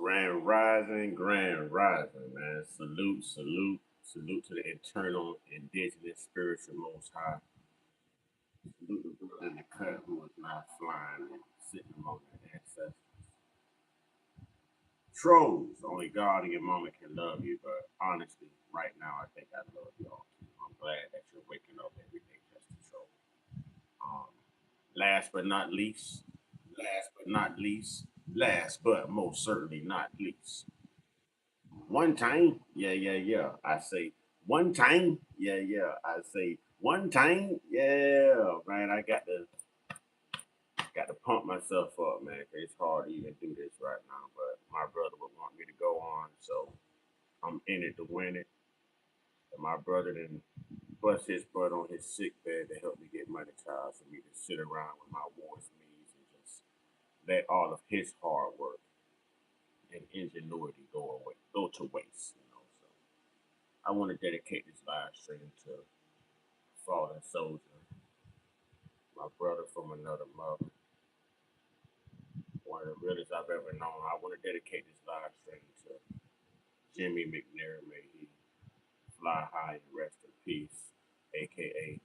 Grand rising, man. Salute to the eternal, indigenous, spiritual most high. Salute the brother in the cut who is not flying and sitting among the ancestors. Trolls, only God in your moment can love you, but honestly, right now, I think I love y'all too. I'm glad that you're waking up every day just to troll. Um, last but not least, last but not least, last but most certainly not least, one time, yeah. I say one time, yeah. I say one time, yeah. Man, I got to pump myself up, man. 'Cause it's hard to even do this right now. But my brother would want me to go on, so I'm in it to win it. And my brother then bust his butt on his sick bed to help me get monetized for me to sit around with my wars knees and just let all of his hard work and ingenuity go to waste. So I want to dedicate this live stream to fallen soldier, my brother from another mother, one of the realest I've ever known. I want to dedicate this live stream to Jimmy McNair. May he fly high and rest in peace, aka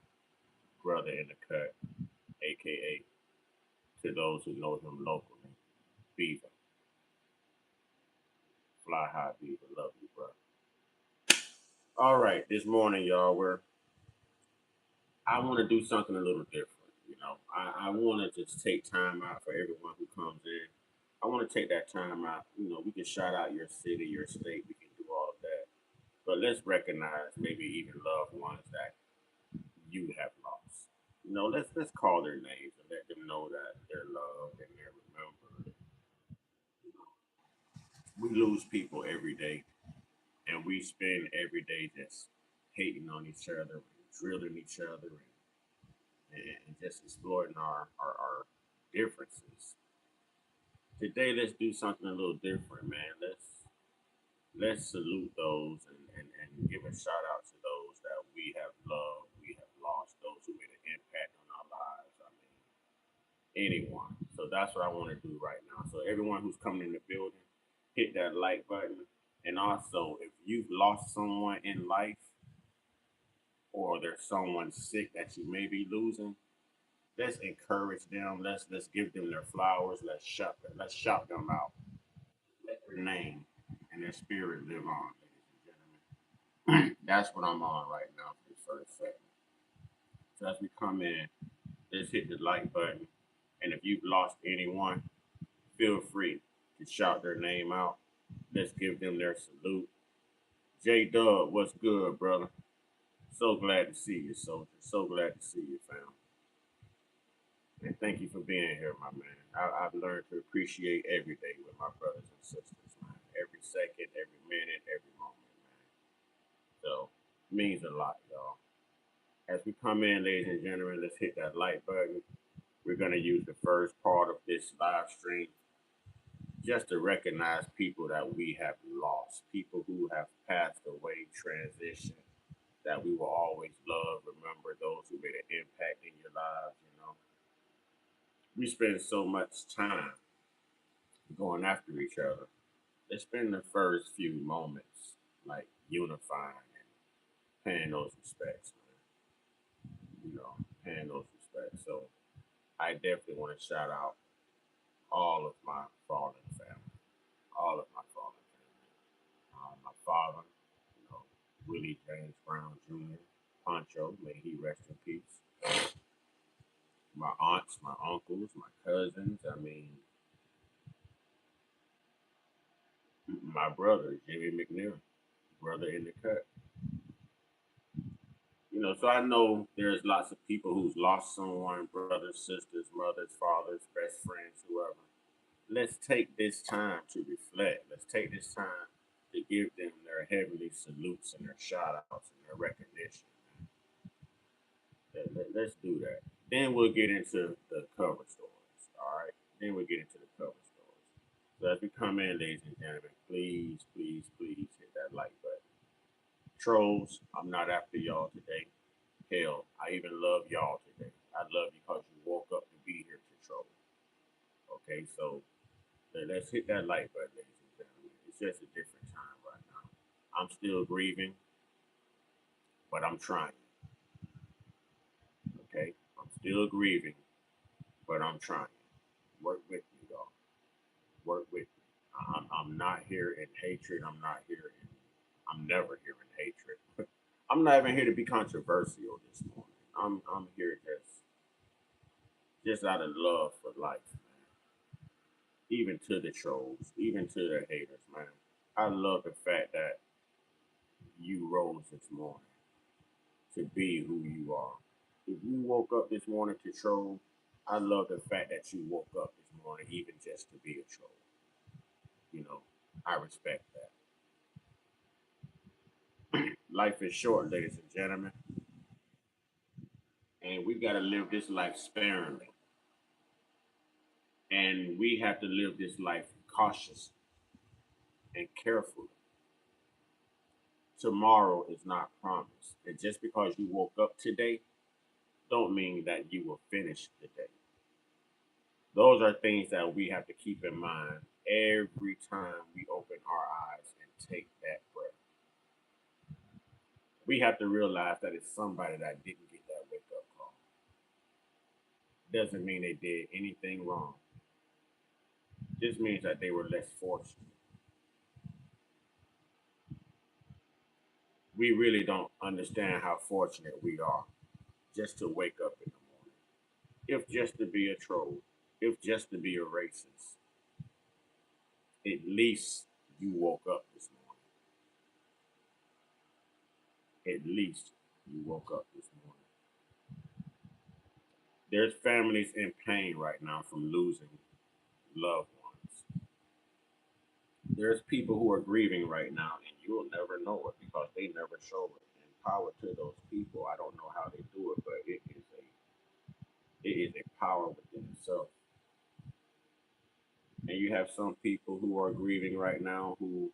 brother in the cut, aka to those who know him locally, Beaver. Fly high, Beaver. Love you, brother. All right, this morning, y'all, I want to do something a little different. I want to just take time out for everyone who comes in. I want to take that time out. We can shout out your city, your state. We can do all of that. But let's recognize maybe even loved ones that you have lost. Let's call their names and let them know that they're loved and they're remembered. We lose people every day, and we spend every day just hating on each other, drilling each other, and just exploiting our differences. Today, let's do something a little different, man. Let's salute those and give a shout out to those that we have loved, we have lost, those who made an impact on our lives. I mean, anyone. So that's what I want to do right now. So everyone who's coming in the building, hit that like button. And also, if you've lost someone in life or there's someone sick that you may be losing, let's encourage them. Let's give them their flowers. Let's shout them out. Let their name and their spirit live on, ladies and gentlemen. That's what I'm on right now for this first segment. So as we come in, let's hit the like button. And if you've lost anyone, feel free to shout their name out. Let's give them their salute. J Dub, what's good, brother? So glad to see you, soldier. So glad to see you, fam. And thank you for being here, my man. I've learned to appreciate every day with my brothers and sisters, man. Every second, every minute, every moment, man. So, means a lot, y'all. As we come in, ladies and gentlemen, let's hit that like button. We're going to use the first part of this live stream just to recognize people that we have lost, people who have passed away, transitioned, that we will always love, remember those who made an impact in your lives. We spend so much time going after each other. Let's spend the first few moments like unifying and paying those respects, man. Paying those respects. So I definitely want to shout out all of my fallen family, all of my fallen family. My father, you know, Willie James Brown Jr., Pancho, may he rest in peace. My aunts, my uncles, my cousins. I mean, my brother, Jimmy McNair, brother in the cut. So I know there's lots of people who's lost someone, brothers, sisters, mothers, fathers, best friends, whoever. Let's take this time to reflect. Let's take this time to give them their heavenly salutes and their shout outs and their recognition. Let's do that. Then we'll get into the cover stories. All right. Then we'll get into the cover stories. So as we come in, ladies and gentlemen, please, please, please hit that like button. Trolls, I'm not after y'all today. Hell, I even love y'all today. I love you because you woke up to be here to troll. Okay, so let's hit that like button, ladies and gentlemen. just a different time right now. I'm still grieving, but I'm trying. Okay, I'm still grieving, but I'm trying. Work with me, y'all. Work with me. I'm not here in hatred. I'm not here in. I'm never here in hatred. I'm not even here to be controversial this morning. I'm here just out of love for life, man. Even to the trolls, even to the haters, man. I love the fact that you rose this morning to be who you are. If you woke up this morning to troll, I love the fact that you woke up this morning even just to be a troll. You know, I respect that. Life is short, ladies and gentlemen, and we got to live this life sparingly. And we have to live this life cautiously and carefully. Tomorrow is not promised. And just because you woke up today, don't mean that you will finish the day. Those are things that we have to keep in mind every time we open our eyes and take that breath. We have to realize that it's somebody that didn't get that wake up call. Doesn't mean they did anything wrong. Just means that they were less fortunate. We really don't understand how fortunate we are just to wake up in the morning. If just to be a troll, if just to be a racist, at least you woke up this morning. At least you woke up this morning. There's families in pain right now from losing loved ones. There's people who are grieving right now, and you'll never know it because they never show it. And power to those people. I don't know how they do it, but it is a power within itself. And you have some people who are grieving right now who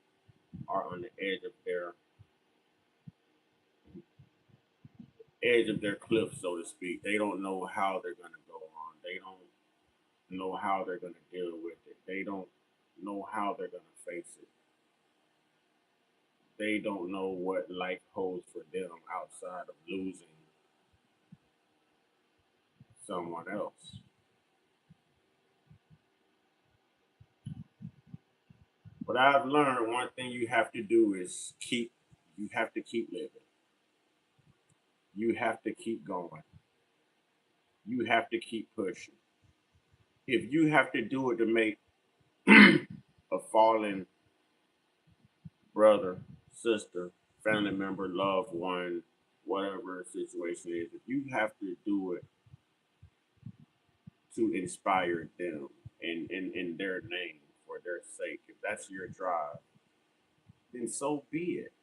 are on the edge of their cliff, so to speak. They don't know how they're going to go on. They don't know how they're going to deal with it. They don't know how they're going to face it. They don't know what life holds for them outside of losing someone else. What I've learned, one thing you have to do is you have to keep living. You have to keep going. You have to keep pushing. If you have to do it to make a fallen brother, sister, family member, loved one, whatever the situation is, if you have to do it to inspire them in their name for their sake, if that's your drive, then so be it.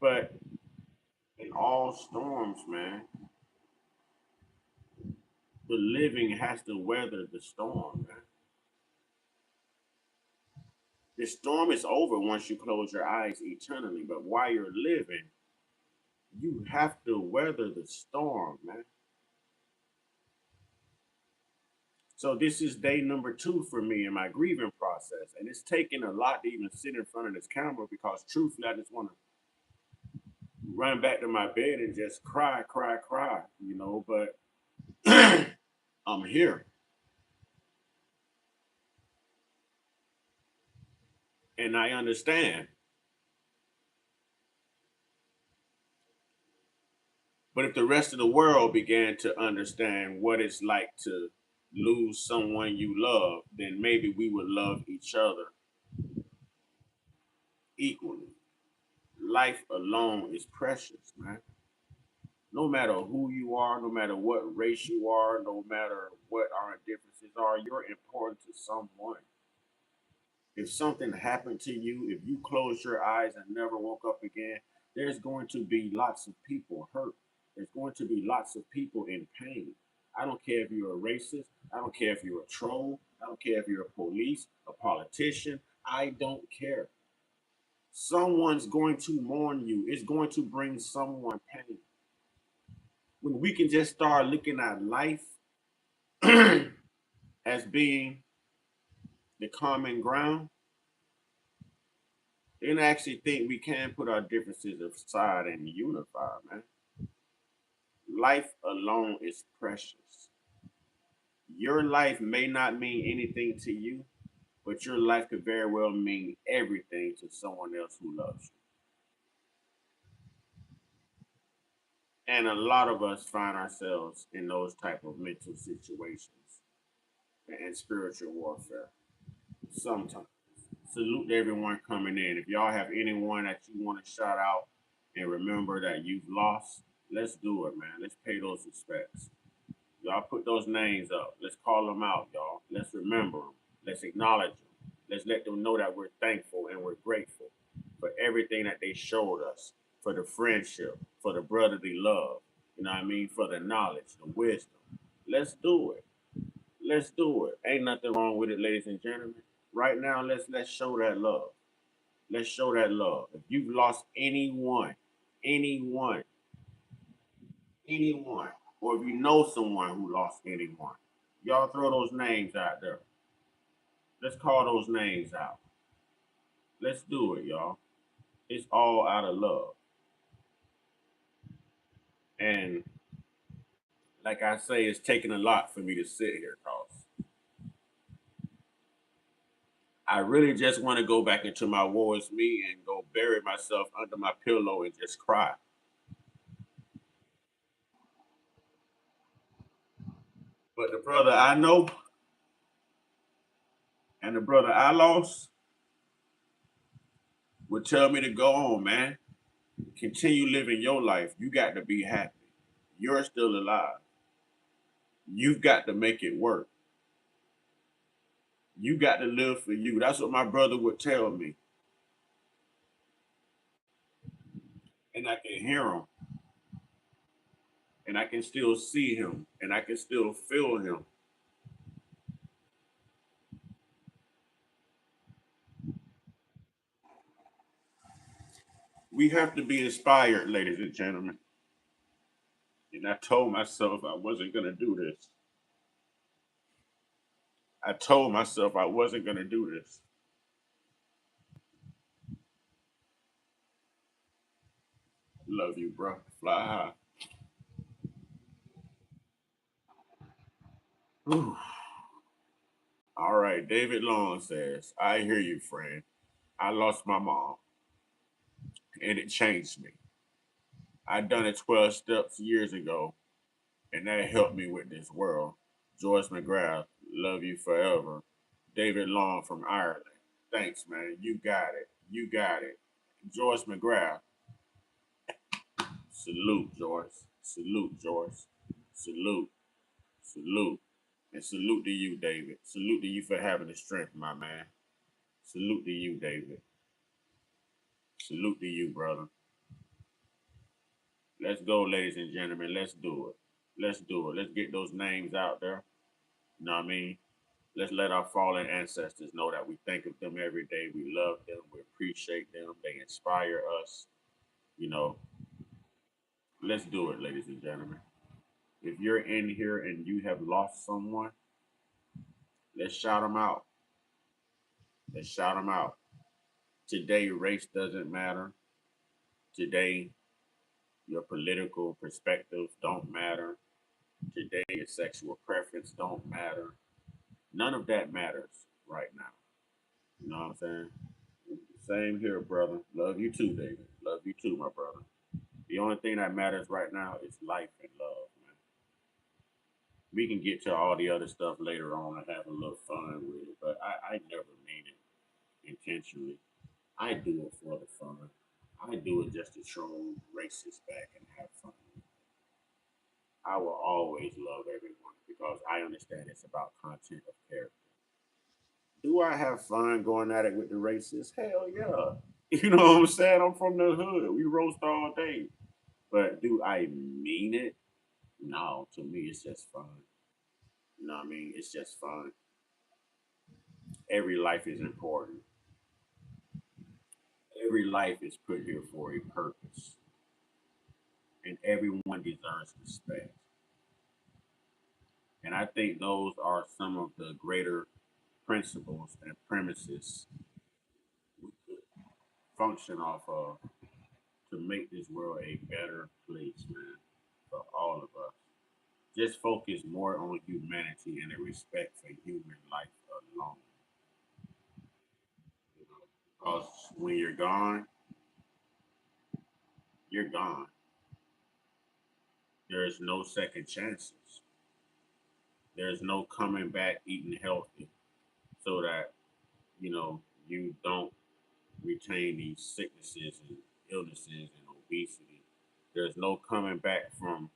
But in all storms, man, the living has to weather the storm, man. The storm is over once you close your eyes eternally, but while you're living, you have to weather the storm, man. So this is day number 2 for me in my grieving process, and it's taking a lot to even sit in front of this camera because truthfully, I just want to run back to my bed and just cry, cry, cry, you know. But I'm here, and I understand. But if the rest of the world began to understand what it's like to lose someone you love, then maybe we would love each other equally. Life alone is precious, man. No matter who you are, no matter what race you are, no matter what our differences are, you're important to someone. If something happened to you, if you closed your eyes and never woke up again, there's going to be lots of people hurt. There's going to be lots of people in pain. I don't care if you're a racist. I don't care if you're a troll. I don't care if you're a police, a politician. I don't care. Someone's going to mourn you. It's going to bring someone pain. When we can just start looking at life as being the common ground, then I actually think we can put our differences aside and unify, man. Life alone is precious. Your life may not mean anything to you, but your life could very well mean everything to someone else who loves you. And a lot of us find ourselves in those type of mental situations and spiritual warfare sometimes. Salute to everyone coming in. If y'all have anyone that you want to shout out and remember that you've lost, let's do it, man. Let's pay those respects. Y'all put those names up. Let's call them out, y'all. Let's remember them. Let's acknowledge them. Let's let them know that we're thankful and we're grateful for everything that they showed us, for the friendship, for the brotherly love, you know what I mean? For the knowledge, the wisdom. Let's do it. Let's do it. Ain't nothing wrong with it, ladies and gentlemen. Right now, let's show that love. Let's show that love. If you've lost anyone, anyone, or if you know someone who lost anyone, y'all throw those names out there. Let's call those names out. Let's do it, y'all. It's all out of love. And like I say, it's taking a lot for me to sit here, cause I really just want to go back into my woe is me and go bury myself under my pillow and just cry. But the brother I know and the brother I lost would tell me to go on, man. Continue living your life. You got to be happy. You're still alive. You've got to make it work. You got to live for you. That's what my brother would tell me. And I can hear him. And I can still see him. And I can still feel him. We have to be inspired, ladies and gentlemen. And I told myself I wasn't going to do this. I told myself I wasn't going to do this. Love you, bro. Fly high. Whew. All right. David Long says, I hear you, friend. I lost my mom and it changed me. I done it 12 steps years ago and that helped me with this world. Joyce McGrath, love you forever. David Long from Ireland. Thanks, man. You got it. You got it. Joyce McGrath. Salute, Joyce. Salute, Joyce. Salute. Salute. And salute to you, David. Salute to you for having the strength, my man. Salute to you, David. Salute to you, brother. Let's go, ladies and gentlemen. Let's do it. Let's do it. Let's get those names out there. You know what I mean? Let's let our fallen ancestors know that we think of them every day. We love them. We appreciate them. They inspire us. You know, let's do it, ladies and gentlemen. If you're in here and you have lost someone, let's shout them out. Let's shout them out. Today, race doesn't matter. Today, your political perspectives don't matter. Today, your sexual preference don't matter. None of that matters right now. You know what I'm saying? Same here, brother. Love you too, David. Love you too, my brother. The only thing that matters right now is life and love, man. We can get to all the other stuff later on and have a little fun with it, but I never mean it intentionally. I do it for the fun. I do it just to troll racists back and have fun. I will always love everyone because I understand it's about content of character. Do I have fun going at it with the racists? Hell yeah. You know what I'm saying? I'm from the hood. We roast all day. But do I mean it? No, to me, it's just fun. You know what I mean? It's just fun. Every life is important. Every life is put here for a purpose. And everyone deserves respect. And I think those are some of the greater principles and premises we could function off of to make this world a better place, man, for all of us. Just focus more on humanity and the respect for human life alone. You know, because when you're gone, you're gone. There's no second chances. There's no coming back eating healthy so that, you know, you don't retain these sicknesses and illnesses and obesity. There's no coming back from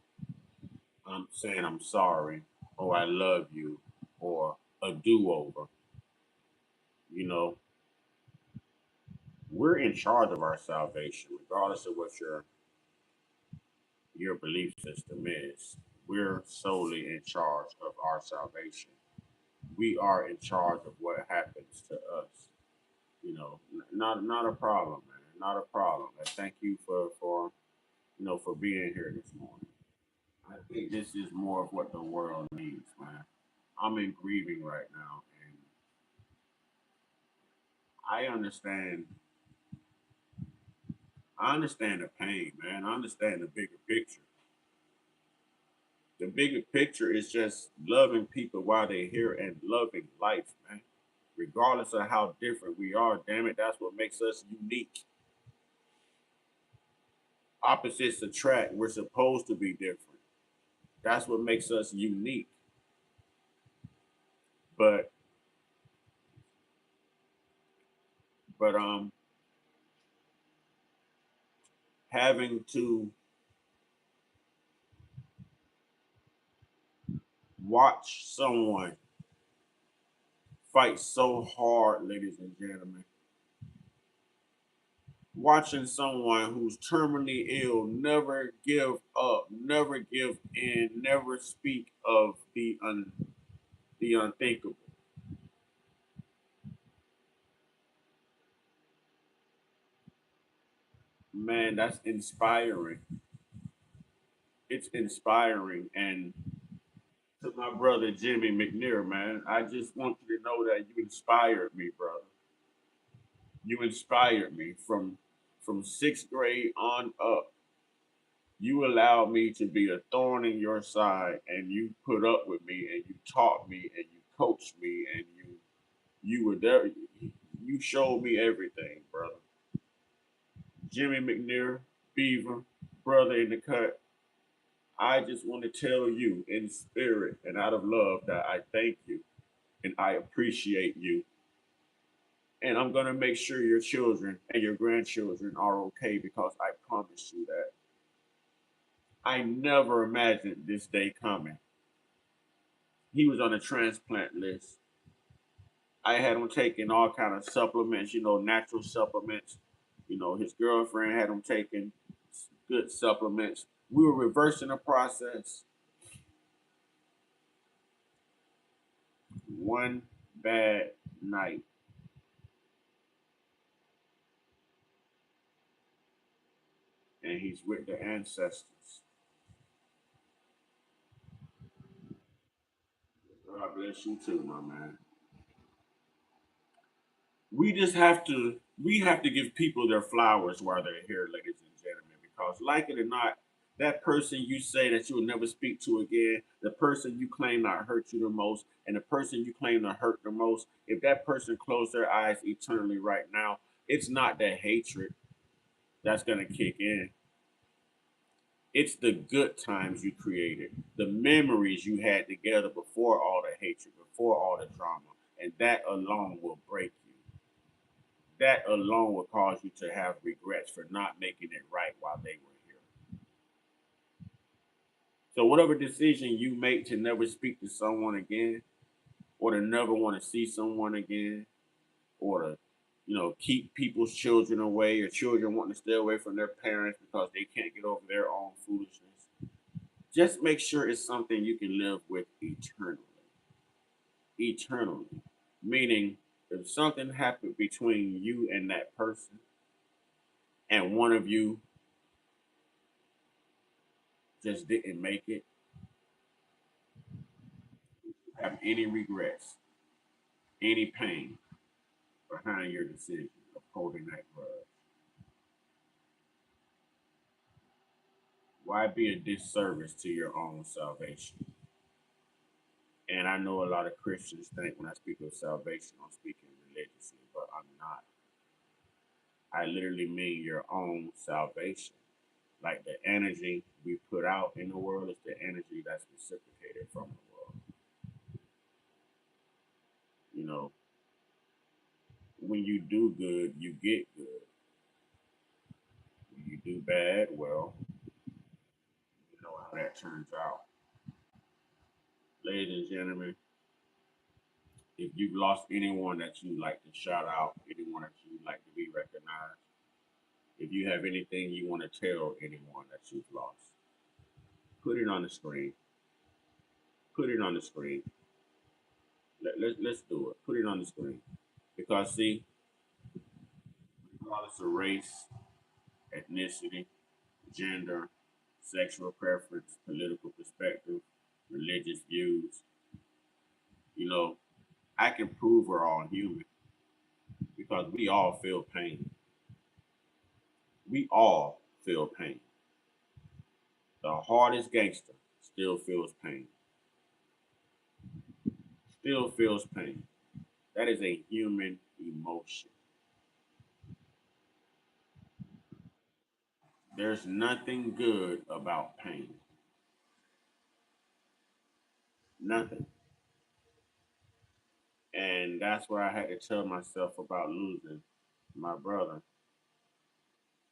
saying I'm sorry or I love you or a do over. You know, we're in charge of our salvation, regardless of what your belief system is. We're solely in charge of our salvation. We are in charge of what happens to us. You know, not a problem, man. Not a problem. And thank you for for being here this morning. I think this is more of what the world needs, man. I'm in grieving right now, and I understand. I understand the pain, man. I understand the bigger picture. The bigger picture is just loving people while they're here and loving life, man. Regardless of how different we are, damn it, that's what makes us unique. Opposites attract. We're supposed to be different. That's what makes us unique. But but having to watch someone fight so hard, ladies and gentlemen, watching someone who's terminally ill never give up, never give in, never speak of the unthinkable. Man, that's inspiring. It's inspiring. And to my brother Jimmy McNair, man, I just want you to know that you inspired me, brother. You inspired me from sixth grade on up. You allowed me to be a thorn in your side, and you put up with me, and you taught me, and you coached me, and you were there. You showed me everything, brother. Jimmy McNair, Beaver, brother in the cut. I just want to tell you in spirit and out of love that I thank you and I appreciate you. And I'm going to make sure your children and your grandchildren are okay because I promise you that. I never imagined this day coming. He was on a transplant list. I had him taking all kind of supplements, natural supplements. His girlfriend had him taking good supplements. We were reversing the process. One bad night, and he's with the ancestors. God bless you too, my man. We have to give people their flowers while they're here, ladies and gentlemen, because like it or not, that person you say that you will never speak to again, the person you claim to hurt you the most, and the person you claim to hurt the most, if that person closed their eyes eternally right now, it's not the hatred that's gonna kick in. It's the good times you created, the memories you had together before all the hatred, before all the drama, and that alone will break you. That alone will cause you to have regrets for not making it right while they were here. So, whatever decision you make to never speak to someone again, or to never want to see someone again, or to, keep people's children away, or children wanting to stay away from their parents because they can't get over their own foolishness, just make sure it's something you can live with eternally. Eternally. Meaning, if something happened between you and that person, and one of you just didn't make it, have any regrets. any pain behind your decision of holding that grudge. Why be a disservice to your own salvation? And I know a lot of Christians think when I speak of salvation, I'm speaking religiously, but I'm not. I literally mean your own salvation. Like the energy we put out in the world is the energy that's reciprocated from the world. You know, when you do good, you get good. When you do bad, well, you know how that turns out. Ladies and gentlemen, if you've lost anyone that you like to shout out, anyone that you like to be recognized, if you have anything you want to tell anyone that you've lost, put it on the screen. Put it on the screen. Let's do it. Put it on the screen. Because, see, regardless of race, ethnicity, gender, sexual preference, political perspective, religious views, you know, I can prove we're all human because we all feel pain. We all feel pain. The hardest gangster still feels pain. Still feels pain. That is a human emotion. There's nothing good about pain. Nothing. And that's what I had to tell myself about losing my brother.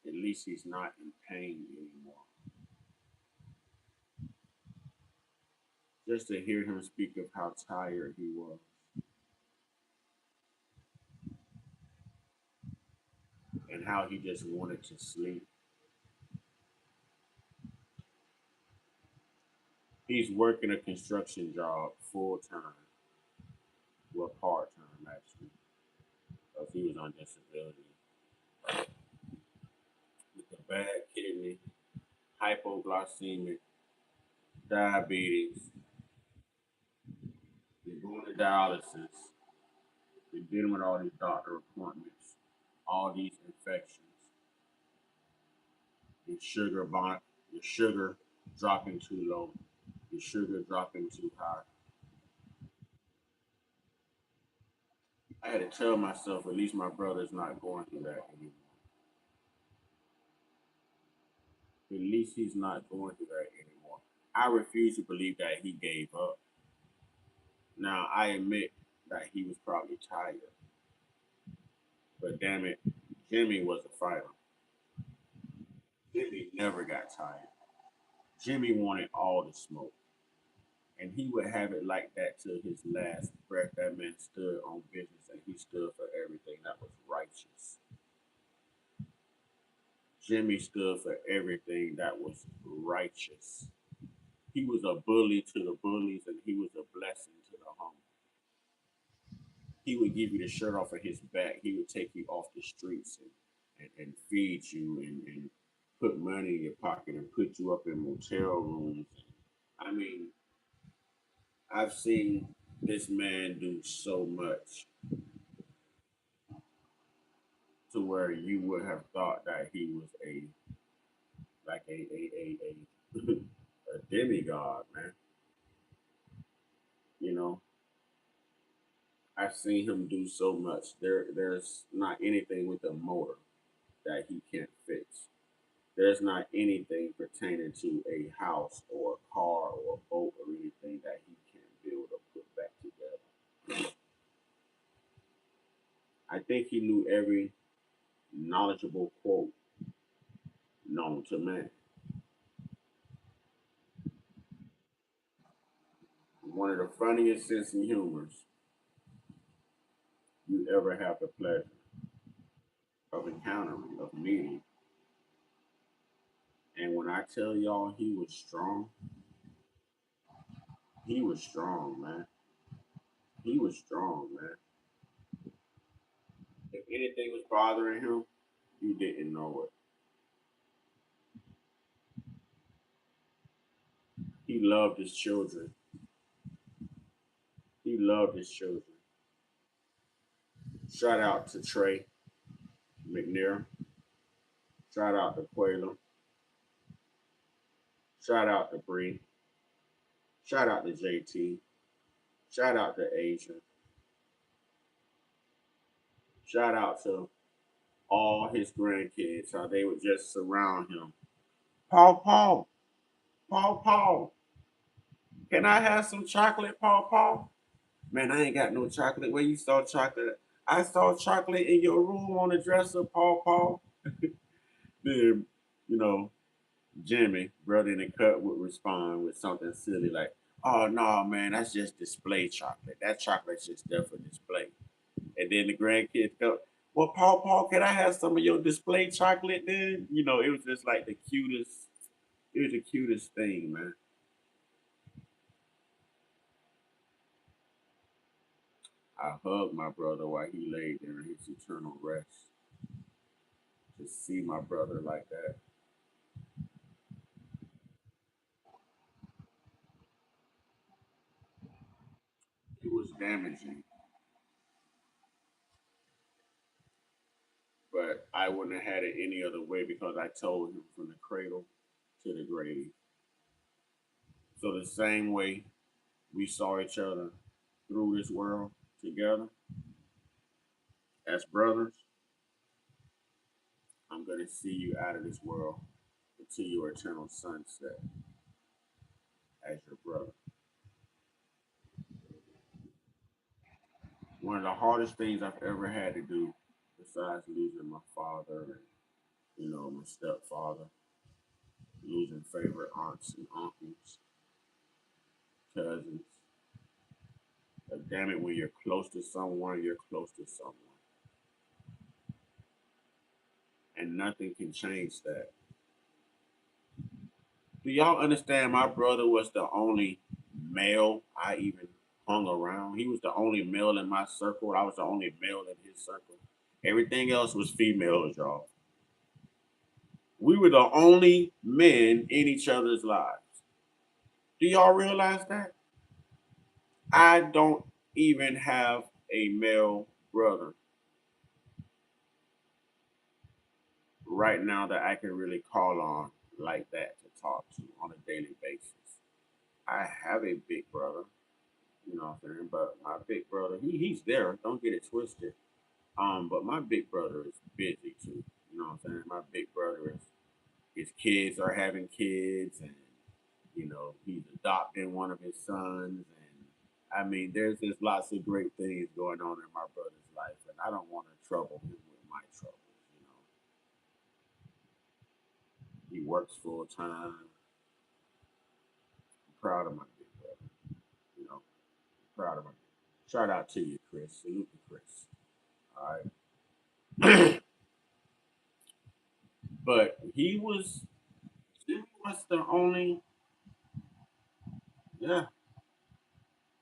At least he's not in pain anymore. Just to hear him speak of how tired he was and how he just wanted to sleep. He's working a construction job full time, well, part time actually, because he was on disability with a bad kidney, hypoglycemic, diabetes. They're going to dialysis. They're dealing with all these doctor appointments, all these infections, your your sugar dropping too low, your sugar dropping too high. I had to tell myself at least my brother's not going through that anymore. At least he's not going through that anymore. I refuse to believe that he gave up. Now I admit that he was probably tired, but damn it, Jimmy was a fighter. Jimmy never got tired. Jimmy wanted all the smoke, and he would have it like that till his last breath. That man stood on business, and he stood for everything that was righteous. Jimmy stood for everything that was righteous. He was a bully to the bullies, and he was a blessing to the humble. He would give you the shirt off of his back. He would take you off the streets and feed you and put money in your pocket and put you up in motel rooms. I mean, I've seen this man do so much to where you would have thought that he was a like a a demigod, man. You know, I've seen him do so much. There's not anything with a motor that he can't fix. There's not anything pertaining to a house or a car or a boat or anything that he can't build or put back together. I think he knew every knowledgeable quote known to man. One of the funniest sense of humors you ever have the pleasure of encountering, of meeting. And when I tell y'all he was strong, he was strong, man. He was strong, man. If anything was bothering him, you didn't know it. He loved his children. He loved his children. Shout out to Trey McNair. Shout out to Quayla. Shout out to Bree. Shout out to JT. Shout out to Asia. Shout out to all his grandkids, how they would just surround him. Paul, Paul, Paul, can I have some chocolate, Paul, Paul? Man, I ain't got no chocolate. Where you saw chocolate? I saw chocolate in your room on the dresser, Paul, Paul. Then, you know, Jimmy, brother in the cut, would respond with something silly like, "Oh no, man, that's just display chocolate. That chocolate's just there for display." And then the grandkids go, "Well, Paul, Paul, can I have some of your display chocolate?" Then it was just like the cutest. It was the cutest thing, man. I hugged my brother while he laid there in his eternal rest. To see my brother like that, it was damaging. But I wouldn't have had it any other way because I told him from the cradle to the grave. So the same way we saw each other through this world together as brothers, I'm gonna see you out of this world until your eternal sunset as your brother. One of the hardest things I've ever had to do, besides losing my father and my stepfather, losing favorite aunts and uncles, cousins. But damn it, when you're close to someone, you're close to someone, and nothing can change that. Do y'all understand? My brother was the only male I even hung around. He was the only male in my circle. I was the only male in his circle. Everything else was females, y'all. We were the only men in each other's lives. Do y'all realize that? I don't even have a male brother right now that I can really call on like that to talk to on a daily basis. I have a big brother, you know what I'm saying? But my big brother, he's there. Don't get it twisted. But my big brother is busy too. You know what I'm saying? My big brother is his kids are having kids, and he's adopting one of his sons, and I mean, there's just lots of great things going on in my brother's life, and I don't want to trouble him with my troubles. He works full time. I'm proud of my big brother. You know, proud of him. Shout out to you, Chris. Salute to Chris. All right. But he was the only, yeah.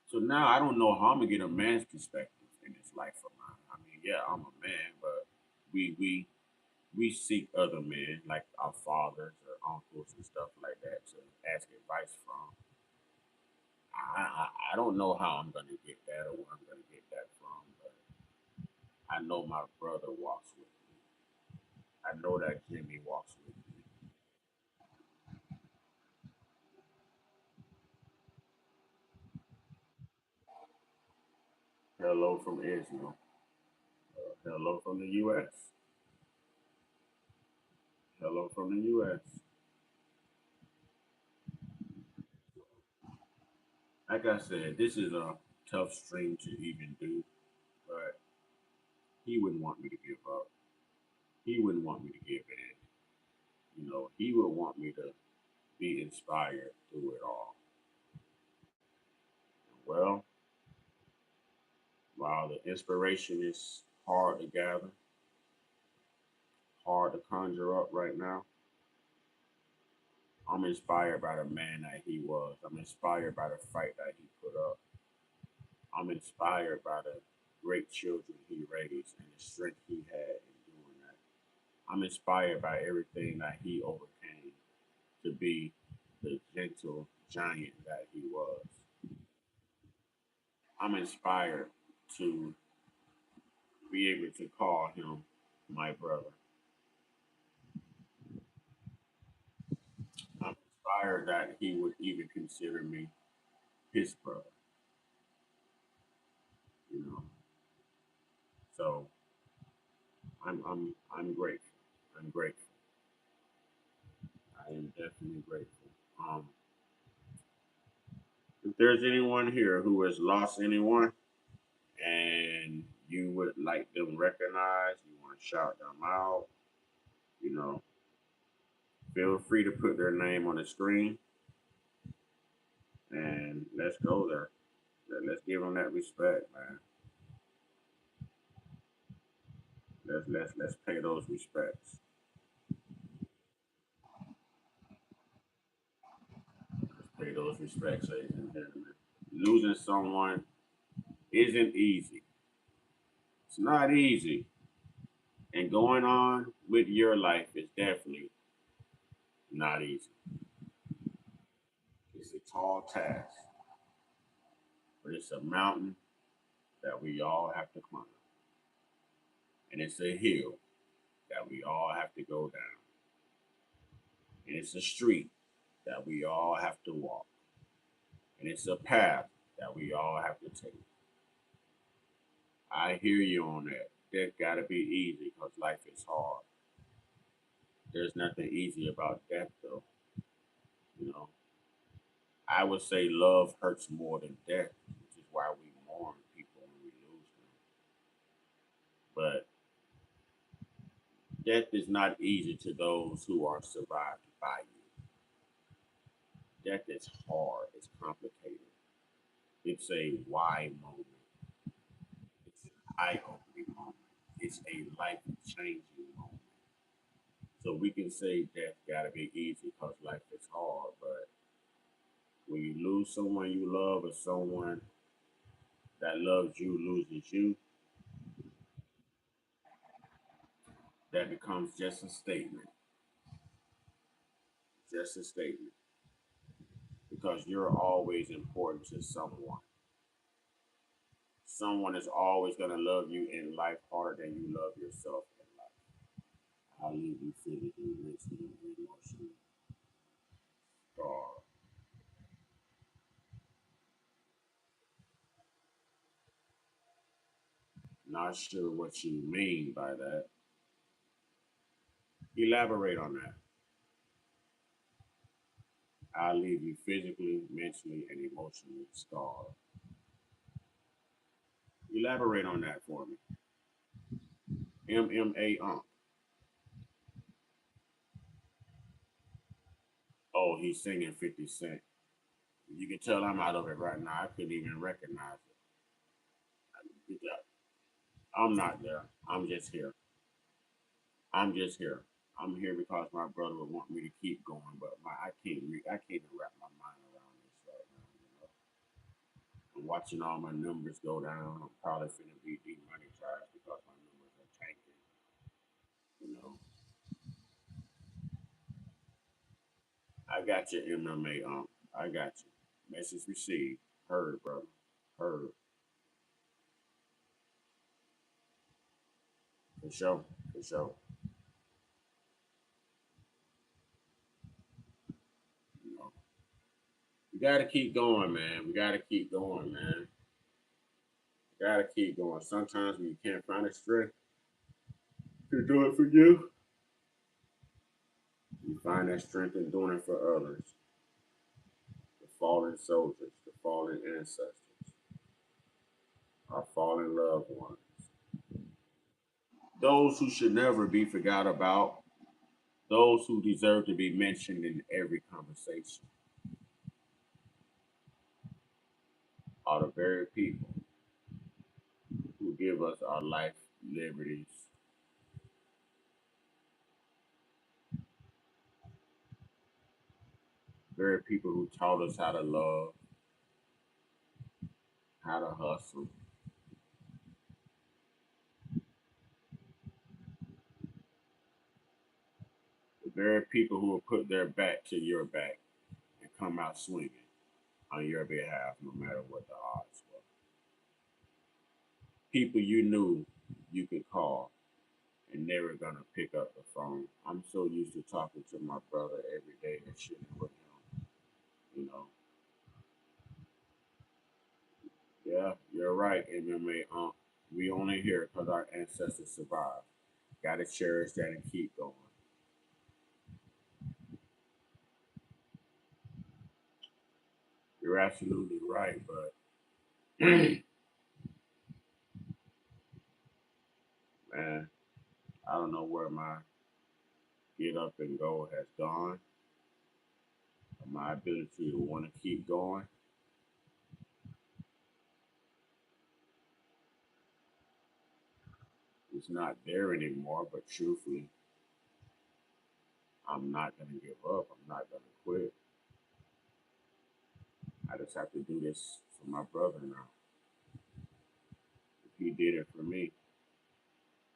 So now I don't know how I'm gonna get a man's perspective in this life of mine. I mean, yeah, I'm a man, but we seek other men like our fathers or uncles and stuff like that to ask advice from. I don't know how I'm gonna get that or where I'm gonna get that from, but I know my brother walks with me. I know that Jimmy walks with me. Hello from Israel. Hello from the U.S. Hello from the U.S. Like I said, this is a tough stream to even do, but he wouldn't want me to give up. He wouldn't want me to give in. He would want me to be inspired through it all. Well, while the inspiration is hard to gather, hard to conjure up right now, I'm inspired by the man that he was. I'm inspired by the fight that he put up. I'm inspired by the great children he raised and the strength he had in doing that. I'm inspired by everything that he overcame to be the gentle giant that he was. I'm inspired to be able to call him my brother. I'm inspired that he would even consider me his brother, you know. So I'm grateful. I'm grateful. I am definitely grateful. Um, if there's anyone here who has lost anyone and you would like them recognized, you want to shout them out, you know, feel free to put their name on the screen and let's go there. Let's give them that respect, man. Let's pay those respects. Let's pay those respects, ladies and gentlemen. Losing someone isn't easy. It's not easy. And going on with your life is definitely not easy. It's a tall task, but it's a mountain that we all have to climb. And it's a hill that we all have to go down. And it's a street that we all have to walk. And it's a path that we all have to take. I hear you on that. That gotta be easy because life is hard. There's nothing easy about death though. You know, I would say love hurts more than death, which is why we mourn people when we lose them. But death is not easy to those who are survived by you. Death is hard, it's complicated. It's a why moment. It's an eye-opening moment. It's a life-changing moment. So we can say death gotta be easy because life is hard, but when you lose someone you love or someone that loves you loses you, that becomes just a statement. Just a statement. Because you're always important to someone. Someone is always going to love you in life harder than you love yourself in life. I'll leave you physically, mentally, and emotionally scarred. Not sure what you mean by that. Elaborate on that. I'll leave you physically, mentally, and emotionally scarred. Elaborate on that for me. MMA Unk. Oh, he's singing 50 Cent. You can tell I'm out of it right now. I couldn't even recognize it. I'm not there. I'm just here. I'm just here. I'm here because my brother would want me to keep going, but I can't even wrap my mind around this right now. You know, I'm watching all my numbers go down. I'm probably finna be demonetized because my numbers are tanking. You know, I got your MMA. I got you. Message received. Heard, brother. Heard. For sure. For sure. You know, we gotta keep going, man. We gotta keep going, man. We gotta keep going. Sometimes when you can't find the strength to do it for you, you find that strength in doing it for others, the fallen soldiers, the fallen ancestors, our fallen loved ones, those who should never be forgot about, those who deserve to be mentioned in every conversation, are the very people who give us our life, liberties, very people who taught us how to love, how to hustle, the very people who will put their back to your back and come out swinging on your behalf, no matter what the odds were. People you knew you could call and they were gonna pick up the phone. I'm so used to talking to my brother every day and shit with him. You know, yeah, you're right, MMA. We only here because our ancestors survived. Got to cherish that and keep going. You're absolutely right, but man, I don't know where my get up and go has gone. My ability to want to keep going is not there anymore. But truthfully, I'm not gonna give up. I'm not gonna quit. I just have to do this for my brother now. If he did it for me,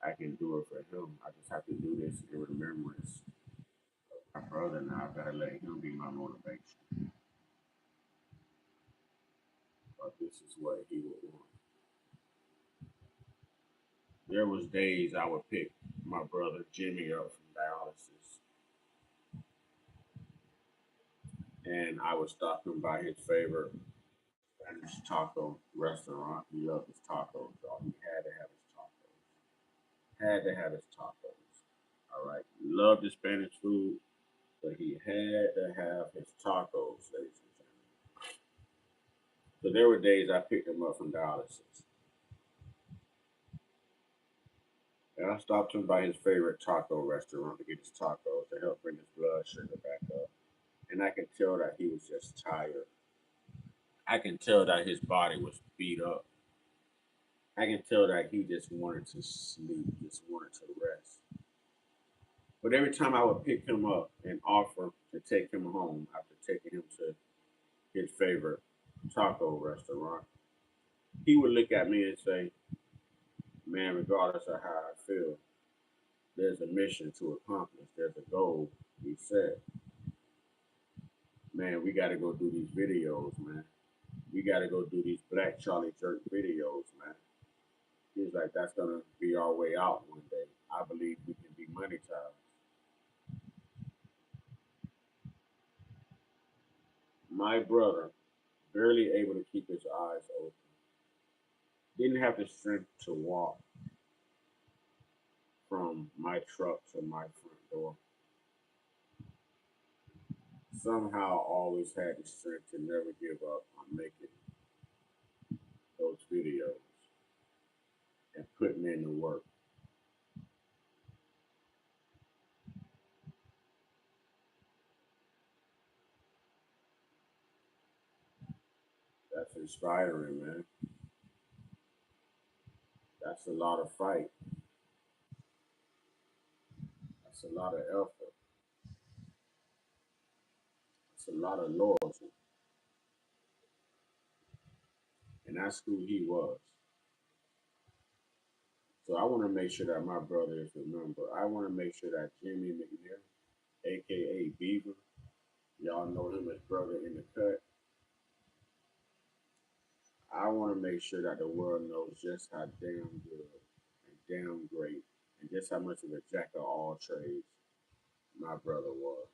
I can do it for him. I just have to do this in remembrance of my brother now. I've got to let him be my motivation. But this is what he would want. There was days I would pick my brother Jimmy up from dialysis, and I would stop him by his favorite Spanish taco restaurant. He loved his tacos, so he had to have his tacos. Had to have his tacos. All right, he loved the Spanish food, but he had to have his tacos, ladies and gentlemen. So there were days I picked him up from dialysis, and I stopped him by his favorite taco restaurant to get his tacos to help bring his blood sugar back up. And I could tell that he was just tired. I can tell that his body was beat up. I can tell that he just wanted to sleep, just wanted to rest. But every time I would pick him up and offer to take him home after taking him to his favorite taco restaurant, he would look at me and say, man, regardless of how I feel, there's a mission to accomplish. There's a goal we set. Man, we got to go do these videos, man. We got to go do these Black Charlie Jerk videos, man. He's like, that's going to be our way out one day. I believe we can be monetized. My brother, barely able to keep his eyes open, didn't have the strength to walk from my truck to my front door. Somehow always had the strength to never give up on making those videos and putting in the work. That's inspiring, man. That's a lot of fight. That's a lot of effort. That's a lot of loyalty. And that's who he was. So I want to make sure that my brother is remembered. I want to make sure that Jimmy McNair, aka Beaver, y'all know him as brother in the cut. I want to make sure that the world knows just how damn good and damn great and just how much of a jack of all trades my brother was.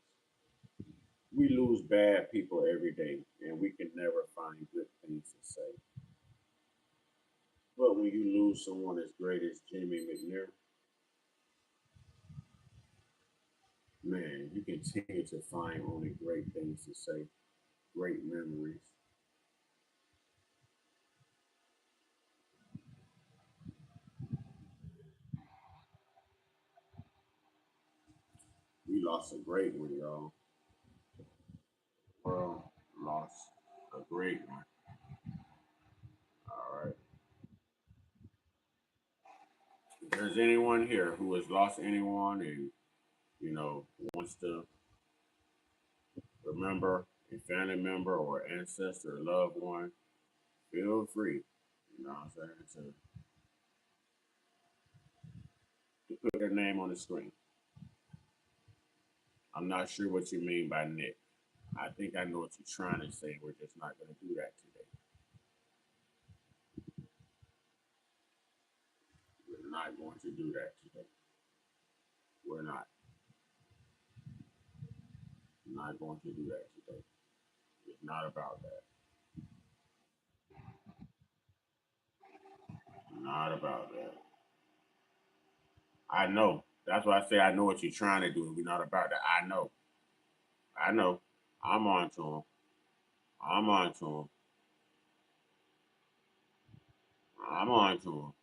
We lose bad people every day, and we can never find good things to say. But when you lose someone as great as Jimmy McNair, man, you continue to find only great things to say, great memories. We lost a great one, y'all. World lost a great one. All right. If there's anyone here who has lost anyone and wants to remember a family member or ancestor or loved one, feel free. You know what I'm saying? To put their name on the screen. I'm not sure what you mean by Nick. I think I know what you're trying to say. We're just not going to do that today. not going to do that today. We're not going to do that today. It's not about that. Not about that. I know. That's why I say I know what you're trying to do. We're not about that. I know. I know. I'm on to him. I'm on to him. I'm on to him.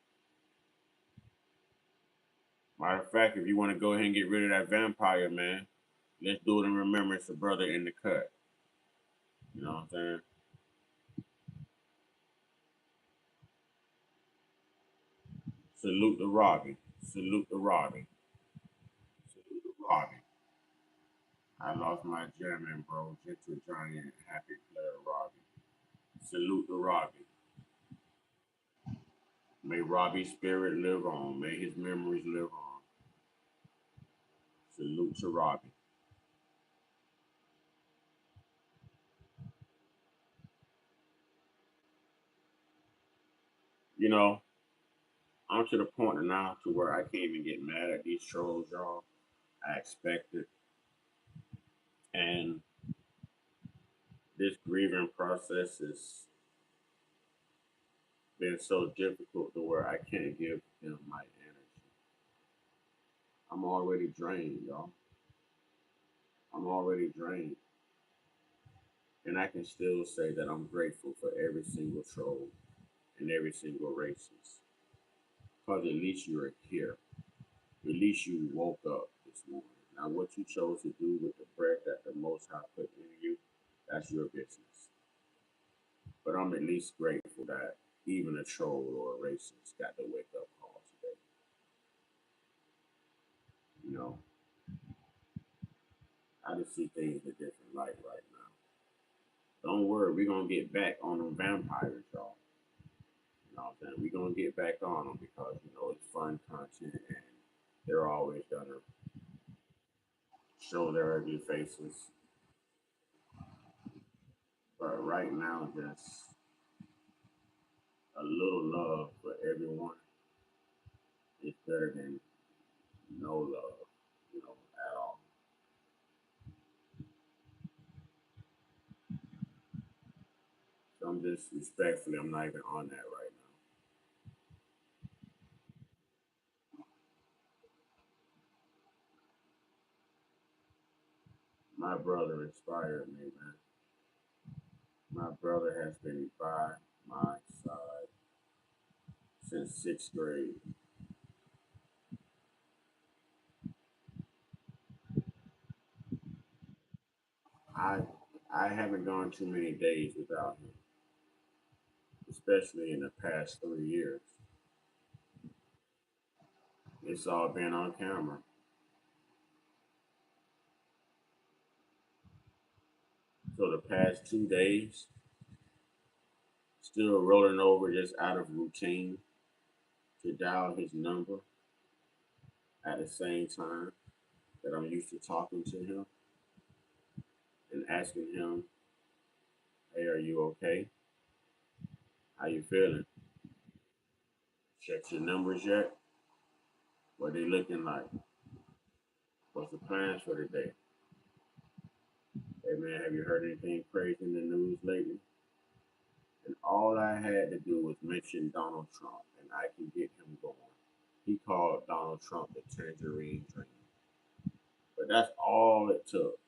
Matter of fact, if you want to go ahead and get rid of that vampire, man, let's do it in remembrance of brother in the cut. You know what I'm saying? Salute the Robbie. Salute the Robbie. Salute the Robbie. I lost my German, bro. Gentle giant, happy player, Robbie. Salute the Robbie. May Robbie's spirit live on. May his memories live on. Salute to Robbie. You know, I'm to the point now to where I can't even get mad at these trolls, y'all. I expect it. And this grieving process has been so difficult to where I can't give him my energy. I'm already drained, y'all. I'm already drained. And I can still say that I'm grateful for every single troll and every single racist. Because at least you're here. At least you woke up this morning. Now, what you chose to do with the breath that the Most High put in you, that's your business. But I'm at least grateful that even a troll or a racist got the wake up call today. You know, I just see things in a different light right now. Don't worry, we're going to get back on them vampires, y'all. You know what I'm saying? We're going to get back on them because, you know, it's fun content and they're always going to show their ugly faces. But right now, just a little love for everyone is better than no love, you know, at all. So I'm just respectfully, I'm not even on that right now. My brother inspired me, man. My brother has been by my side since sixth grade. I I haven't gone too many days without him, especially in the past 3 years. It's all been on camera. So the past 2 days, still rolling over just out of routine to dial his number at the same time that I'm used to talking to him and asking him, "Hey, are you okay? How you feeling? Check your numbers yet? What they looking like? What's the plans for the day? Hey man, have you heard anything crazy in the news lately?" And all I had to do was mention Donald Trump, and I can get him going. He called Donald Trump the tangerine dream. But that's all it took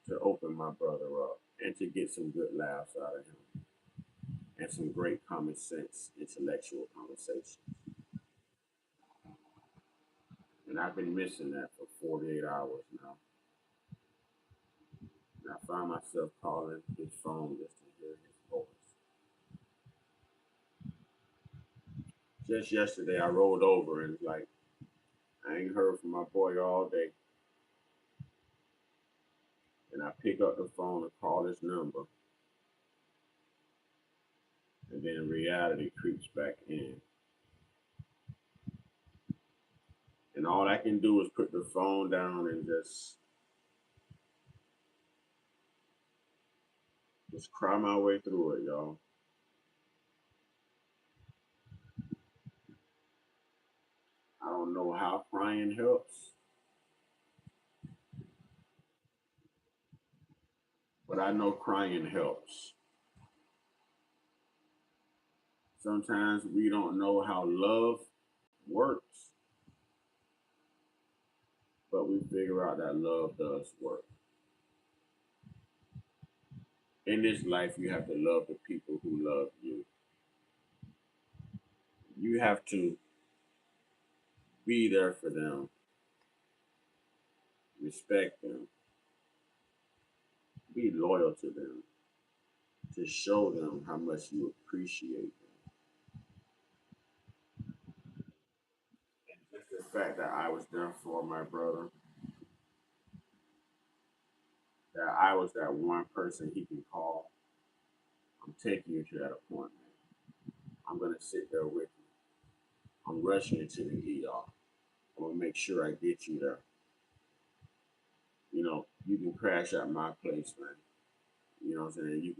to open my brother up and to get some good laughs out of him and some great common sense, intellectual conversation. And I've been missing that for 48 hours now. And I find myself calling his phone just to hear his voice. Just yesterday, I rolled over and like, I ain't heard from my boy all day. And I pick up the phone and call his number. And then reality creeps back in. And all I can do is put the phone down and just cry my way through it, y'all. crying helps, but I know crying helps. Sometimes we don't know how love works, but we figure out that love does work. In this life, you have to love the people who love you. You have to be there for them, respect them, be loyal to them, to show them how much you appreciate them. And just the fact that I was there for my brother, that I was that one person he can call. I'm taking you to that appointment. I'm gonna sit there with you. I'm rushing you to the ER. I'm gonna make sure I get you there. You can crash at my place, man. You know what I'm saying?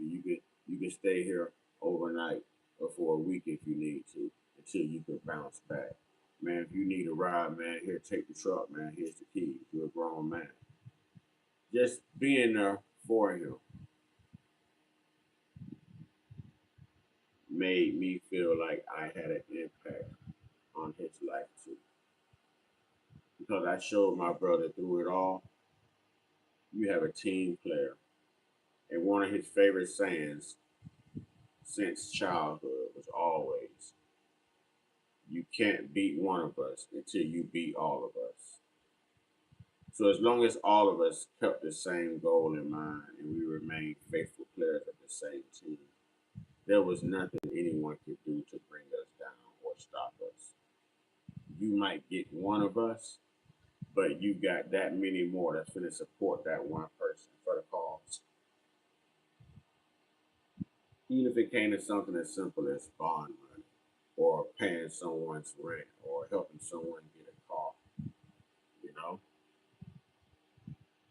You can stay here overnight or for a week if you need to until you can bounce back. Man, if you need a ride, man, here, take the truck, man. Here's the keys. You're a grown man. Just being there for him made me feel like I had an impact on his life too. Because I showed my brother through it all, you have a team player. And one of his favorite sayings since childhood was always, you can't beat one of us until you beat all of us. So as long as all of us kept the same goal in mind and we remained faithful players of the same team, there was nothing anyone could do to bring us down or stop us. You might get one of us, but you got that many more that's going to support that one person for the cause. Even if it came to something as simple as bond money or paying someone's rent or helping someone get a car, you know,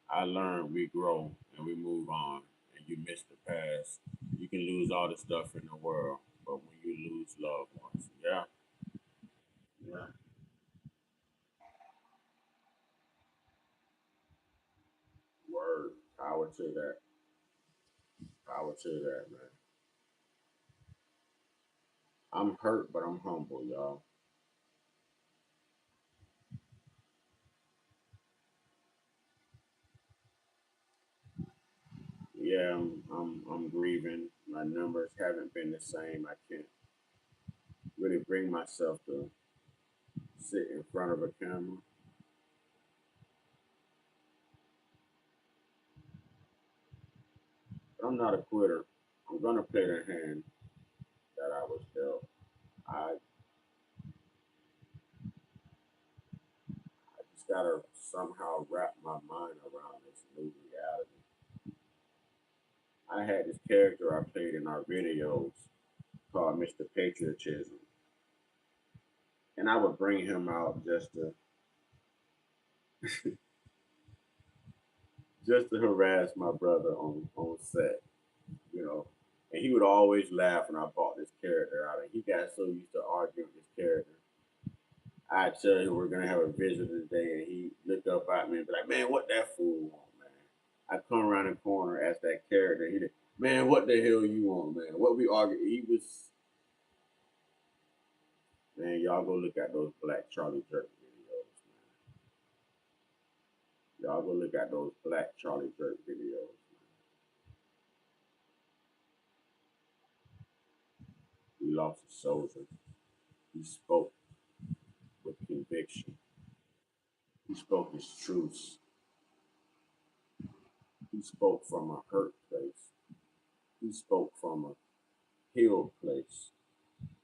I learned we grow and we move on and you miss the past. You can lose all the stuff in the world, but when you lose loved ones, yeah, yeah, word, power to that, power to that, man. I'm hurt, but I'm humble, y'all. Yeah, I'm grieving. My numbers haven't been the same. I can't really bring myself to sit in front of a camera. But I'm not a quitter. I'm gonna play the hand that I was dealt. I I just gotta somehow wrap my mind around this new reality. I had this character I played in our videos called Mr. Patriotism, and I would bring him out just to harass my brother on set, you know. And he would always laugh when I brought this character out, and he got so used to arguing with this character. I tell him we're gonna have a visitor today, and he look up at me and be like, "Man, what that fool want, man?" I come around the corner as that character. He, like, "Man, what the hell you want, man? What we argue?" He was, man. Y'all go look at those Black Charlie Jerk videos, man. Y'all go look at those Black Charlie Jerk videos. He lost a soldier. He spoke with conviction. He spoke his truths. He spoke from a hurt place. He spoke from a healed place.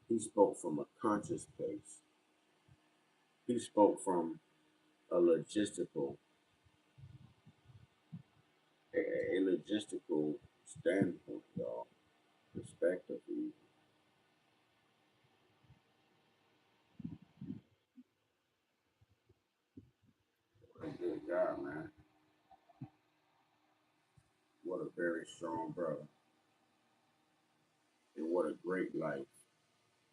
He spoke from a conscious place. He spoke from a logistical, a logistical standpoint, y'all, perspective. What a good guy, man. What a very strong brother. And what a great life.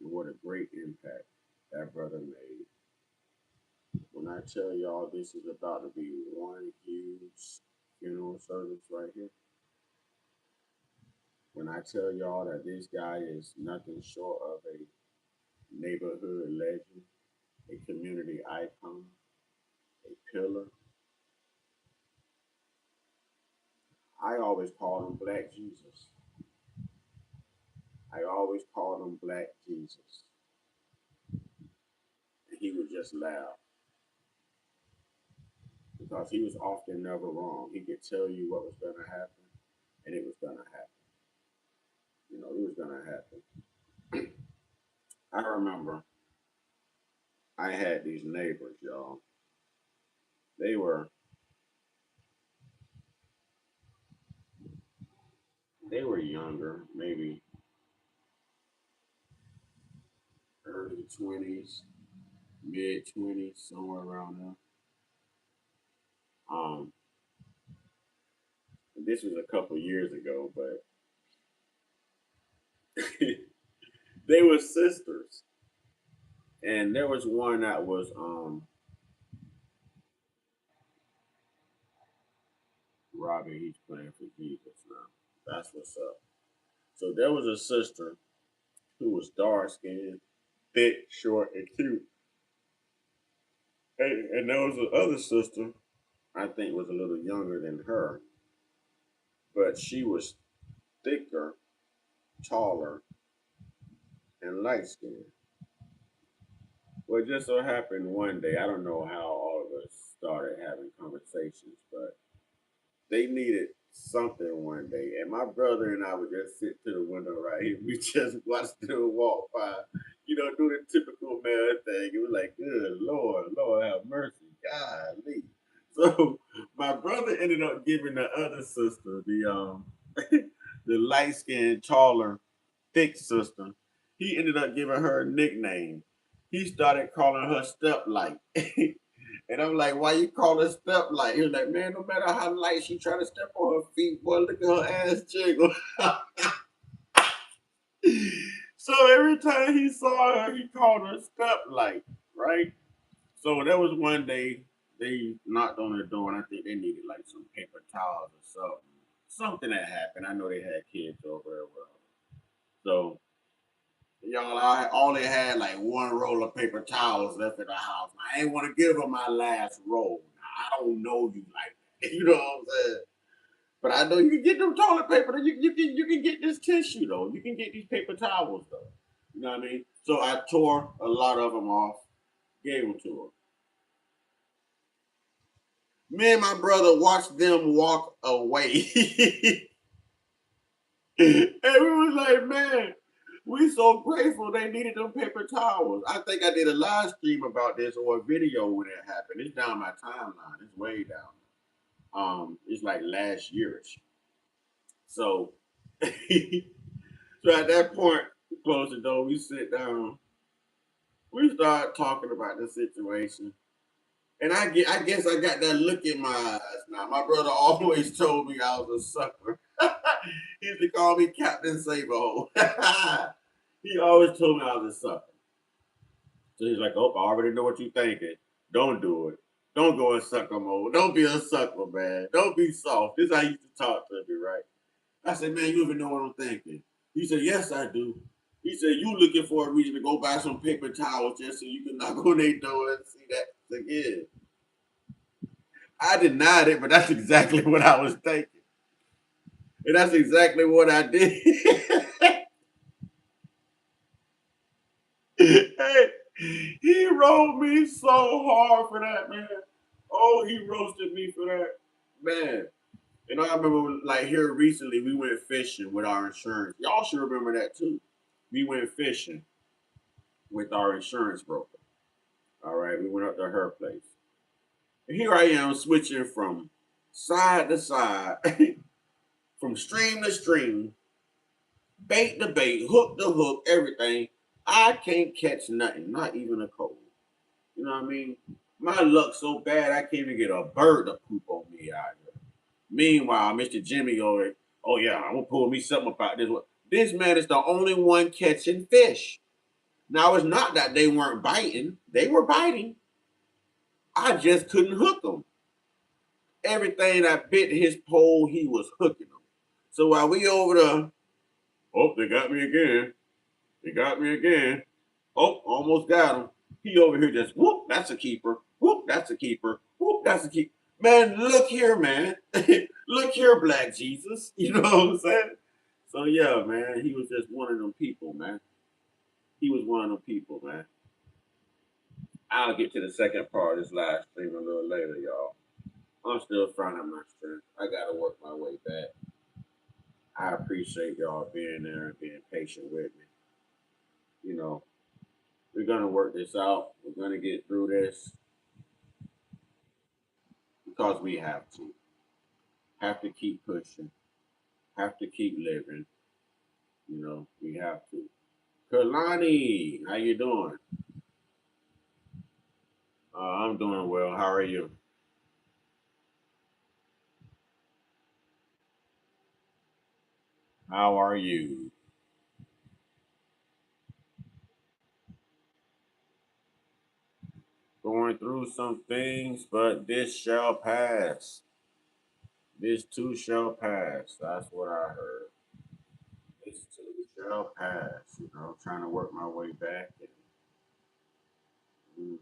And what a great impact that brother made. When I tell y'all this is about to be one huge funeral service right here, when I tell y'all that this guy is nothing short of a neighborhood legend, a community icon, a pillar, I always called him Black Jesus. I always called him Black Jesus. And he would just laugh because he was often never wrong. He could tell you what was going to happen, and it was going to happen. You know, it was going to happen. I remember I had these neighbors, y'all. They were they were younger, maybe early 20s, mid 20s, somewhere around there. Um, this was a couple years ago, but they were sisters, and there was one that was Robbie. He's playing for Jesus now. That's what's up. So there was a sister who was dark skinned, thick, short, and cute, and there was another sister I think was a little younger than her, but she was thicker, taller, and light skinned. Well, it just so happened one day, I don't know how all of us started having conversations, but they needed something one day. And my brother and I would just sit to the window right here. We just watched them walk by, do the typical man thing. It was like, good Lord, Lord have mercy, golly. So my brother ended up giving the other sister, the light skinned, taller, thick sister, he ended up giving her a nickname. He started calling her Step Light. And I'm like, why you call her Step Light? He was like, man, no matter how light she trying to step on her feet, boy, look at her ass jiggle. So every time he saw her, he called her Step Light, right? So there was one day they knocked on the door, and I think they needed like some paper towels or something. Something that happened. I know they had kids over there. So y'all, I only had like one roll of paper towels left in the house. I ain't want to give her my last roll. I don't know you like that. You know what I'm saying? But I know you can get them toilet paper. You can get this tissue though. You can get these paper towels though. You know what I mean? So I tore a lot of them off, gave them to her. Me and my brother watched them walk away. And we was like, man, we so grateful they needed them paper towels. I think I did a live stream about this or a video when it happened. It's down my timeline. It's way down. It's like last yearish. So, so at that point, we close the door. We sit down. We start talking about the situation, and I guess I got that look in my eyes now. My brother always told me I was a sucker. He used to call me Captain Saberhole. He always told me I was a sucker. So he's like, oh, I already know what you're thinking. Don't do it. Don't go in sucker mode. Don't be a sucker, man. Don't be soft. This is how he used to talk to me, right? I said, man, you even know what I'm thinking. He said, yes, I do. He said, you looking for a reason to go buy some paper towels just so you can knock on their door and see that again. I denied it, but that's exactly what I was thinking. And that's exactly what I did. Hey, he rolled me so hard for that, man. Oh, he roasted me for that, man. And I remember, like here recently, we went fishing with our insurance. Y'all should remember that too. We went fishing with our insurance broker. All right, we went up to her place. And here I am switching from side to side, from stream to stream, bait to bait, hook to hook, everything. I can't catch nothing, not even a cold. You know what I mean? My luck so bad I can't even get a bird to poop on me out here. Meanwhile, Mr. Jimmy over, oh yeah, I'm gonna pull me something about this one. This man is the only one catching fish. Now it's not that they weren't biting; they were biting. I just couldn't hook him. Everything I bit his pole, he was hooking them. So while we over there, oh, they got me again. They got me again. Oh, almost got him. He over here just whoop, that's a keeper. Whoop, that's a keeper. Whoop, that's a keeper. Man, look here, man. Look here, Black Jesus. You know what I'm saying? So yeah, man, he was just one of them people, man. He was one of them people, man. I'll get to the second part of this live stream a little later, y'all. I'm still finding my strength. I gotta work my way back. I appreciate y'all being there and being patient with me. You know, we're gonna work this out. We're gonna get through this because we have to. Have to keep pushing. Have to keep living. You know, we have to. Kalani, how you doing? I'm doing well. How are you? How are you? Going through some things, but this shall pass. This too shall pass. That's what I heard. This too shall pass. You know, trying to work my way back and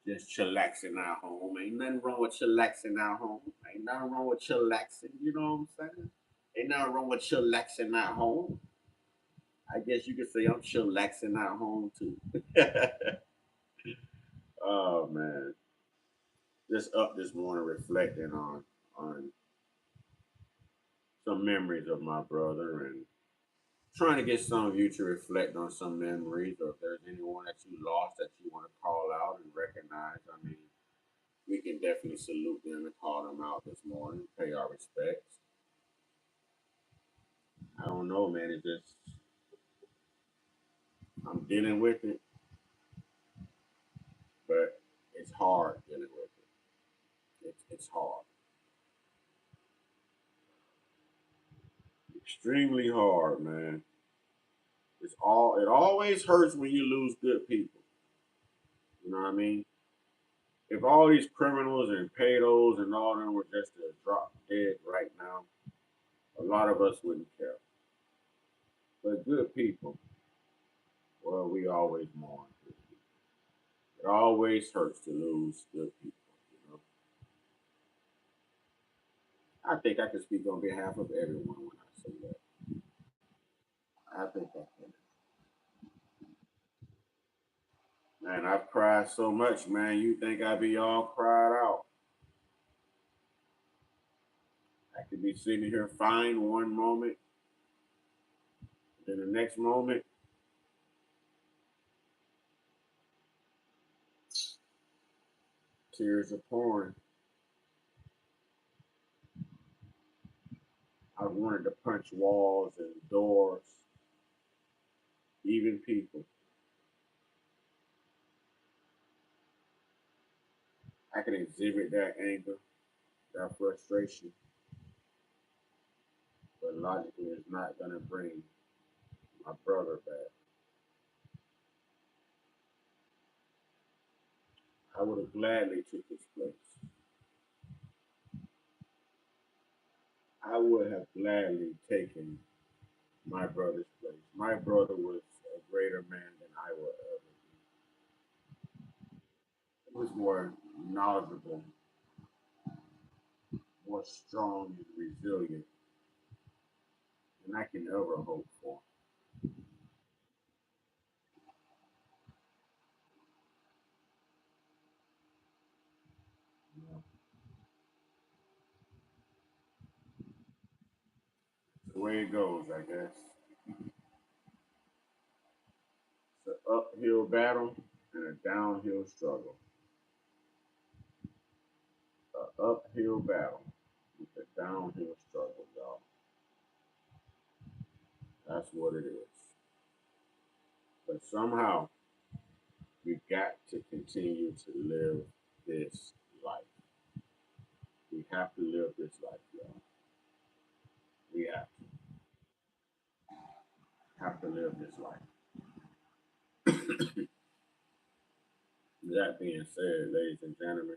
just chillaxing at home. Ain't nothing wrong with chillaxing at home. Ain't nothing wrong with chillaxing. You know what I'm saying? Ain't nothing wrong with chillaxing at home. I guess you could say I'm chillaxing at home too. Oh man, just up this morning reflecting on some memories of my brother and trying to get some of you to reflect on some memories, or if there's anyone that you lost that you want to call out and recognize. I mean, we can definitely salute them and call them out this morning, pay our respects. I don't know, man. It's just I'm dealing with it, but it's hard dealing with it. It's hard, extremely hard, man. It's all. It always hurts when you lose good people. You know what I mean? If all these criminals and pedos and all them were just to drop dead right now, a lot of us wouldn't care. But good people, well, we always mourn. It always hurts to lose good people. You know, I think I can speak on behalf of everyone when I say that. I think I can. Man, I've cried so much, man. You think I'd be all cried out? I could be sitting here fine one moment, then the next moment, tears are pouring. I wanted to punch walls and doors, even people. I can exhibit that anger, that frustration, but logically it's not going to bring my brother back. I would have gladly took his place. I would have gladly taken my brother's place. My brother was a greater man than I will ever be. He was more knowledgeable, more strong and resilient than I can ever hope for. You know, the way it goes, I guess. It's an uphill battle and a downhill struggle. An uphill battle with a downhill struggle, y'all. That's what it is. But somehow we got to continue to live this life. We have to live this life, y'all. We have to live this life. being said, ladies and gentlemen,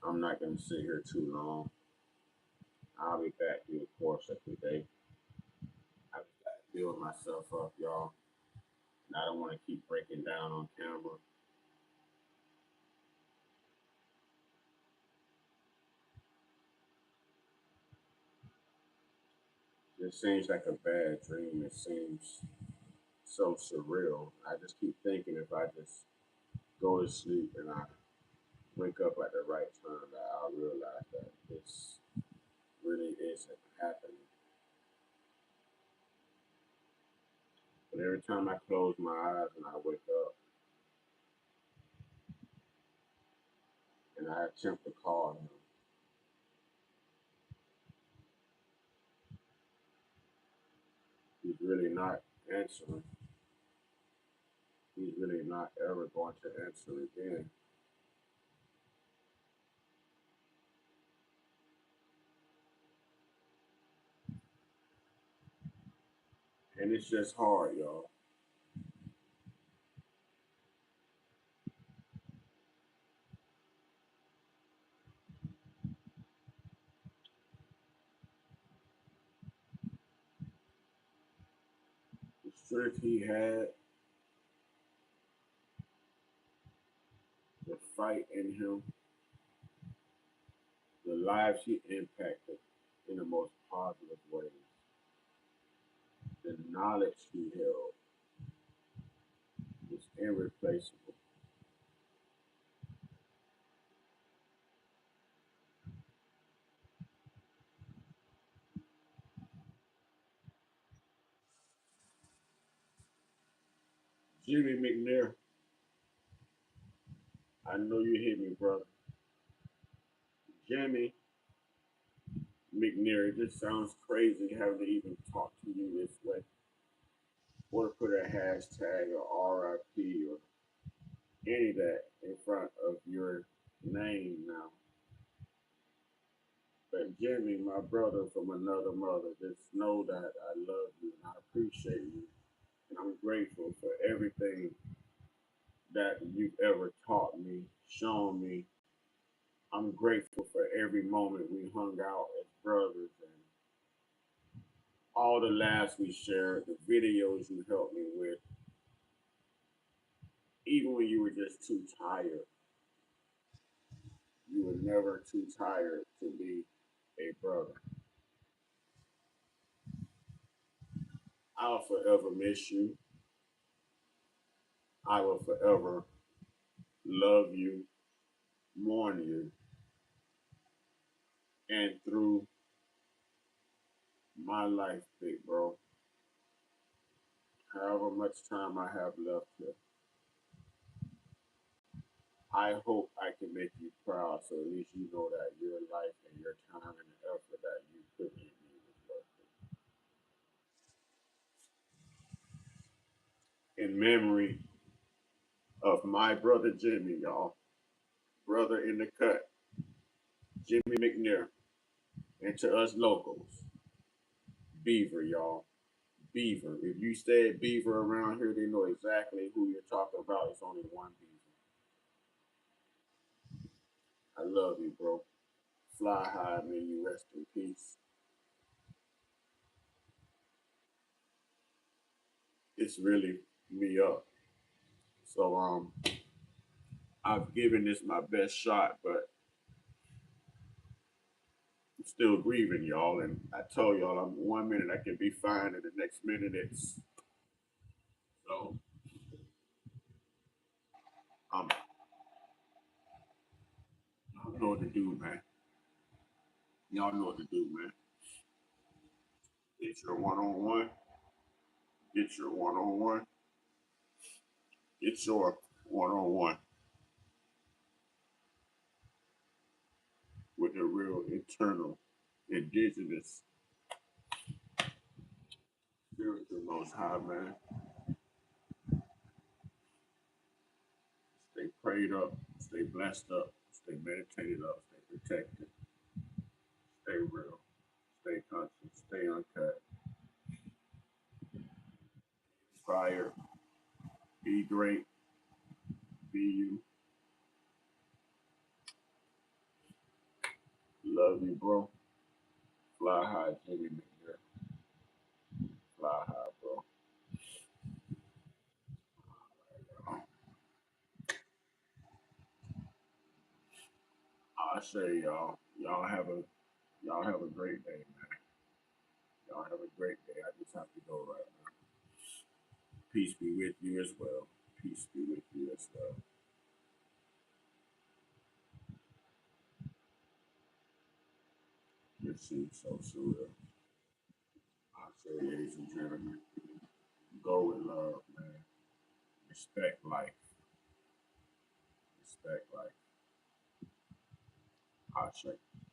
I'm not going to sit here too long. I'll be back through the course of the day. I just got to build myself up, y'all. And I don't want to keep breaking down on camera. It seems like a bad dream. It seems so surreal. I just keep thinking if I just go to sleep and I wake up at the right time, that I'll realize that this really isn't happening. But every time I close my eyes and I wake up and I attempt to call him, he's really not answering. He's really not ever going to answer again. And it's just hard, y'all. The strength he had, the fight in him, the lives he impacted in the most positive ways, the knowledge he held was irreplaceable. Jimmy McNair, I know you hear me, brother. Jimmy McNair, it just sounds crazy having to even talk to you this way. Or to put a hashtag or RIP or any of that in front of your name now. But Jimmy, my brother from another mother, just know that I love you and I appreciate you. And I'm grateful for everything that you've ever taught me, shown me. I'm grateful for every moment we hung out as brothers and all the laughs we shared, the videos you helped me with, even when you were just too tired. You were never too tired to be a brother. I'll forever miss you. I will forever love you, mourn you, and through my life, big bro, however much time I have left here, I hope I can make you proud so at least you know that your life and your time and the effort that you put in me was worth it. In memory of my brother Jimmy, y'all, brother in the cut, Jimmy McNair, and to us locals, Beaver, y'all. Beaver. If you said Beaver around here, they know exactly who you're talking about. It's only one Beaver. I love you, bro. Fly high, may you rest in peace. It's really me up. So I've given this my best shot, but I'm still grieving, y'all. And I told y'all I'm 1 minute I can be fine, and the next minute it's so I'm y'all know what to do, man. Y'all know what to do, man. Get your one on one. Get your one on one. Get your one on one with the real internal indigenous spiritual most high, man. Stay prayed up, stay blessed up, stay meditated up, stay protected, stay real, stay conscious, stay uncut, inspire, be great, be you. Love you, bro. Fly high, Jimmy McNair. Fly high, bro. I say y'all have a great day, man. Y'all have a great day. I just have to go right now. Peace be with you as well. Peace be with you as well. This seems so surreal. I say, ladies and gentlemen, go with love, man. Respect life. Respect life. I say.